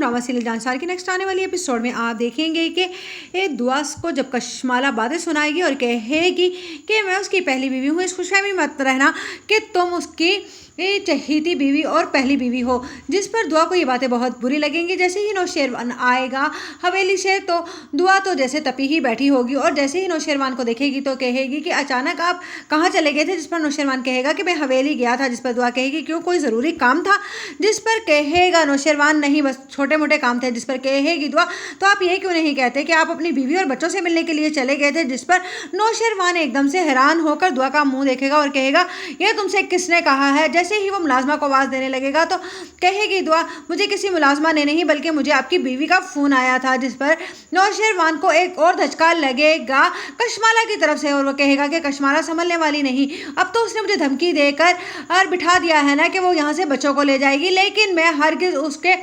Drama serial Jansar की next आने वाली एपिसोड में आप देखेंगे कि ये दुआ को जब कशमाला बातें सुनाएगी और कहेगी कि मैं उसकी पहली बीवी हूँ, इस खुशफहमी मत रहना कि तुम उसकी चहेती बीवी और पहली बीवी हो। जिस पर दुआ को ये बातें बहुत बुरी लगेंगी। जैसे ही नौशेरवान आएगा हवेली से तो दुआ तो जैसे तपी ही बैठी होगी और जैसे ही नौशेरवान को देखेगी तो कहेगी कि अचानक आप कहाँ चले गए थे। जिस पर नौशेरवान कहेगा कि मैं हवेली गया था। जिस पर दुआ कहेगी क्यों, कोई ज़रूरी काम था। जिस पर कहेगा नौशेरवान नहीं, बस छोटे मोटे काम थे। जिस पर कहेगी दुआ तो आप ये क्यों नहीं कहते कि आप अपनी बीवी और बच्चों से मिलने के लिए चले गए थे। जिस पर नौशेरवान एकदम से हैरान होकर दुआ का मुंह देखेगा और कहेगा यह तुमसे किसने कहा है। जैसे ही वो मुलाजमा को आवाज़ देने लगेगा तो कहेगी दुआ मुझे किसी मुलाजमा ने नहीं बल्कि मुझे आपकी बीवी का फ़ोन आया था। जिस पर नौशेरवान को एक और धचका लगेगा कशमाला की तरफ से और वो कहेगा कि कशमाला संभलने वाली नहीं, अब तो उसने मुझे धमकी देकर और बिठा दिया है ना कि वो यहाँ से बच्चों को ले जाएगी, लेकिन मैं हरगिज़ उसके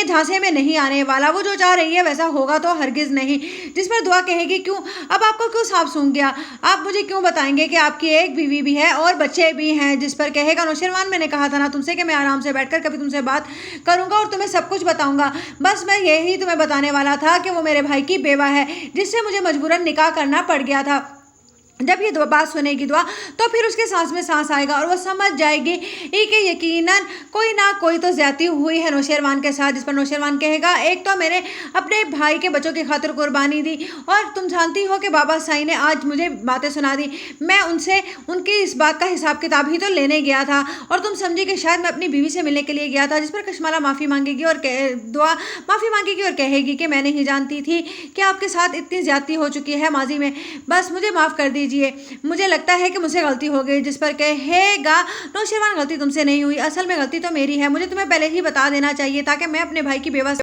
झांसे में नहीं आने वाला। वो जो चाह रही है वैसा होगा तो हरगिज़ नहीं। जिस पर दुआ कहेगी क्यों, अब आपको क्यों सांप सूंघ गया, आप मुझे क्यों बताएंगे कि आपकी एक बीवी भी है और बच्चे भी हैं। जिस पर कहेगा नौशेरवान मैंने कहा था ना तुमसे कि मैं आराम से बैठकर कभी तुमसे बात करूंगा और तुम्हें सब कुछ बताऊंगा। बस मैं यही तुम्हें बताने वाला था कि वो मेरे भाई की बेवा है जिससे मुझे मजबूरन निकाह करना पड़ गया था। जब ये बात सुनेगी दुआ तो फिर उसके सांस में सांस आएगा और वो समझ जाएगी कि यकीनन कोई ना कोई तो ज्यादती हुई है नौशेरवान के साथ। जिस पर नौशेरवान कहेगा एक तो मैंने अपने भाई के बच्चों की खातिर कुर्बानी दी और तुम जानती हो कि बाबा साईं ने आज मुझे बातें सुना दी। मैं उनसे उनकी इस बात का हिसाब किताब ही तो लेने गया था और तुम समझी कि शायद मैं अपनी बीवी से मिलने के लिए गया था। जिस पर कशमाला माफ़ी मांगेगी और दुआ माफ़ी मांगेगी और कहेगी कि मैं नहीं जानती थी कि आपके साथ इतनी ज्यादती हो चुकी है माजी में, बस मुझे माफ़ कर दीजिए, मुझे लगता है कि मुझसे गलती हो गई। जिस पर कहेगा नौशेरवान गलती तुमसे नहीं हुई, असल में गलती तो मेरी है, मुझे तुम्हें पहले ही बता देना चाहिए ताकि मैं अपने भाई की बेवा